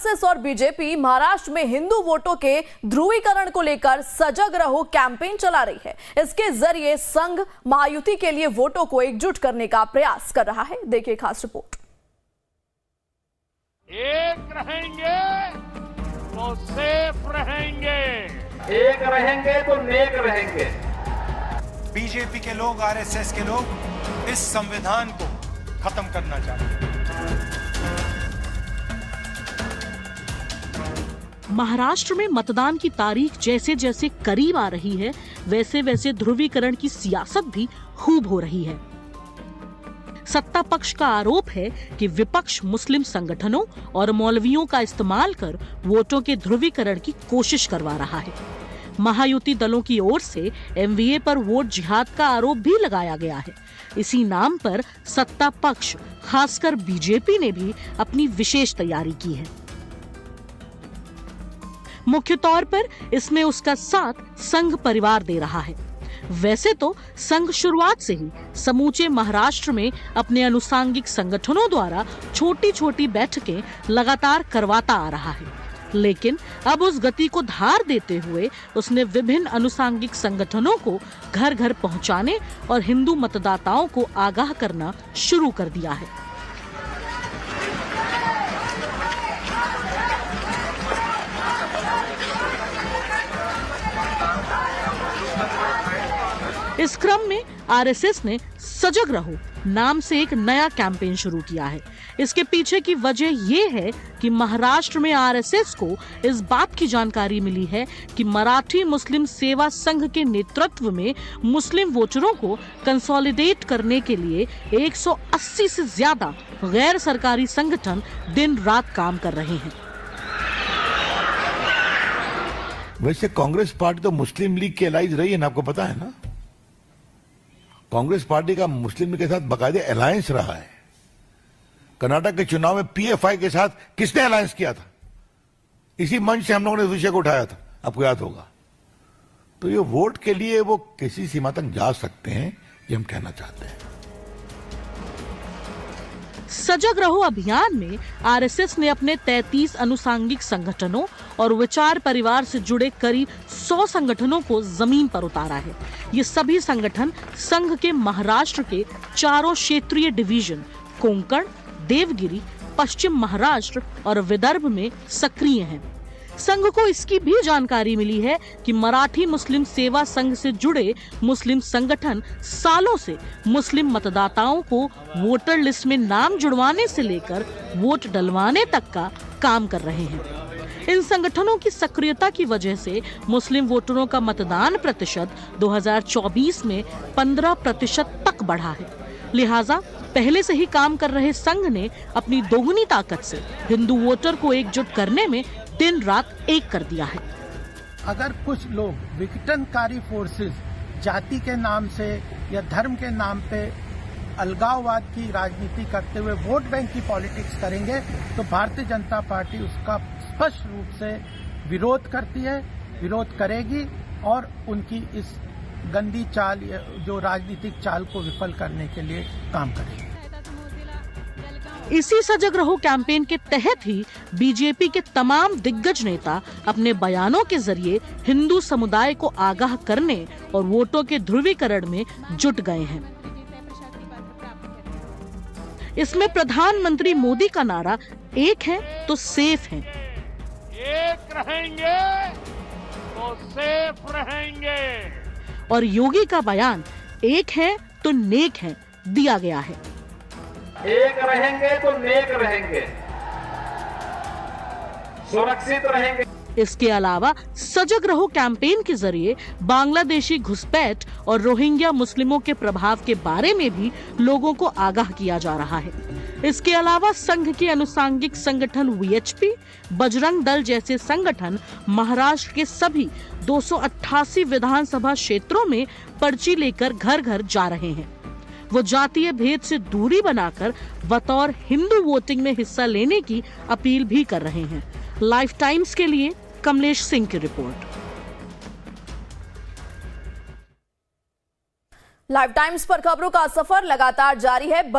कांग्रेस और बीजेपी महाराष्ट्र में हिंदू वोटों के ध्रुवीकरण को लेकर सजग रहो कैंपेन चला रही है। इसके जरिए संघ महायुति के लिए वोटों को एकजुट करने का प्रयास कर रहा है। देखिए खास रिपोर्ट। एक रहेंगे तो सेफ रहेंगे, एक रहेंगे तो नेक रहेंगे। बीजेपी के लोग, आरएसएस के लोग इस संविधान को खत्म करना चाहते हैं। महाराष्ट्र में मतदान की तारीख जैसे जैसे करीब आ रही है, वैसे वैसे ध्रुवीकरण की सियासत भी खूब हो रही है। सत्ता पक्ष का आरोप है कि विपक्ष मुस्लिम संगठनों और मौलवियों का इस्तेमाल कर वोटों के ध्रुवीकरण की कोशिश करवा रहा है। महायुति दलों की ओर से एमवीए पर वोट जिहाद का आरोप भी लगाया गया है। इसी नाम पर सत्ता पक्ष, खासकर बीजेपी ने भी अपनी विशेष तैयारी की है। मुख्य तौर पर इसमें उसका साथ संघ परिवार दे रहा है। वैसे तो संघ शुरुआत से ही समूचे महाराष्ट्र में अपने अनुसांगिक संगठनों द्वारा छोटी छोटी बैठकें लगातार करवाता आ रहा है, लेकिन अब उस गति को धार देते हुए उसने विभिन्न अनुसांगिक संगठनों को घर घर पहुंचाने और हिंदू मतदाताओं को आगाह करना शुरू कर दिया है। इस क्रम में आरएसएस ने सजग रहो नाम से एक नया कैंपेन शुरू किया है। इसके पीछे की वजह ये है कि महाराष्ट्र में आरएसएस को इस बात की जानकारी मिली है कि मराठी मुस्लिम सेवा संघ के नेतृत्व में मुस्लिम वोटरों को कंसोलिडेट करने के लिए 180 से ज्यादा गैर सरकारी संगठन दिन रात काम कर रहे हैं। वैसे कांग्रेस पार्टी तो मुस्लिम लीग के अलाइज रही है ना, आपको पता है ना। कांग्रेस पार्टी का मुस्लिम लीग के साथ बाकायदे अलायंस रहा है। कर्नाटक के चुनाव में पीएफआई के साथ किसने अलायंस किया था? इसी मंच से हम लोगों ने इस विषय को उठाया था, आपको याद होगा। तो ये वोट के लिए वो किसी सीमा तक जा सकते हैं, ये हम कहना चाहते हैं। सजग रहो अभियान में आरएसएस ने अपने 33 अनुसांगिक संगठनों और विचार परिवार से जुड़े करीब 100 संगठनों को जमीन पर उतारा है। ये सभी संगठन संघ के महाराष्ट्र के चारों क्षेत्रीय डिवीजन कोंकण, देवगिरी, पश्चिम महाराष्ट्र और विदर्भ में सक्रिय हैं। संघ को इसकी भी जानकारी मिली है कि मराठी मुस्लिम सेवा संघ से जुड़े मुस्लिम संगठन सालों से मुस्लिम मतदाताओं को वोटर लिस्ट में नाम जुड़वाने से लेकर वोट डलवाने तक का काम कर रहे हैं। इन संगठनों की सक्रियता की वजह से मुस्लिम वोटरों का मतदान प्रतिशत 2024 में 15% तक बढ़ा है। लिहाजा पहले से ही काम कर रहे संघ ने अपनी दोगुनी ताकत से हिंदू वोटर को एकजुट करने में दिन रात एक कर दिया है। अगर कुछ लोग विघटनकारी फोर्सेस जाति के नाम से या धर्म के नाम पे अलगाववाद की राजनीति करते हुए वोट बैंक की पॉलिटिक्स करेंगे तो भारतीय जनता पार्टी उसका स्पष्ट रूप से विरोध करती है, विरोध करेगी और उनकी इस गंदी चाल, जो राजनीतिक चाल को विफल करने के लिए काम करेगी। इसी सजग रहो कैंपेन के तहत ही बीजेपी के तमाम दिग्गज नेता अपने बयानों के जरिए हिंदू समुदाय को आगाह करने और वोटों के ध्रुवीकरण में जुट गए हैं। इसमें प्रधानमंत्री मोदी का नारा एक है तो सेफ है, एक रहेंगे तो सेफ रहेंगे, और योगी का बयान एक है तो नेक है दिया गया है। एक रहेंगे तो नेक रहेंगे, सुरक्षित रहेंगे। इसके अलावा सजग रहो कैंपेन के जरिए बांग्लादेशी घुसपैठ और रोहिंग्या मुस्लिमों के प्रभाव के बारे में भी लोगों को आगाह किया जा रहा है। इसके अलावा संघ के अनुसांगिक संगठन वीएचपी, बजरंग दल जैसे संगठन महाराष्ट्र के सभी 288 विधानसभा क्षेत्रों में पर्ची लेकर घर घर जा रहे हैं। वो जातीय भेद से दूरी बनाकर बतौर हिंदू वोटिंग में हिस्सा लेने की अपील भी कर रहे हैं। लाइफ टाइम्स के लिए कमलेश सिंह की रिपोर्ट। लाइफ टाइम्स पर खबरों का सफर लगातार जारी है।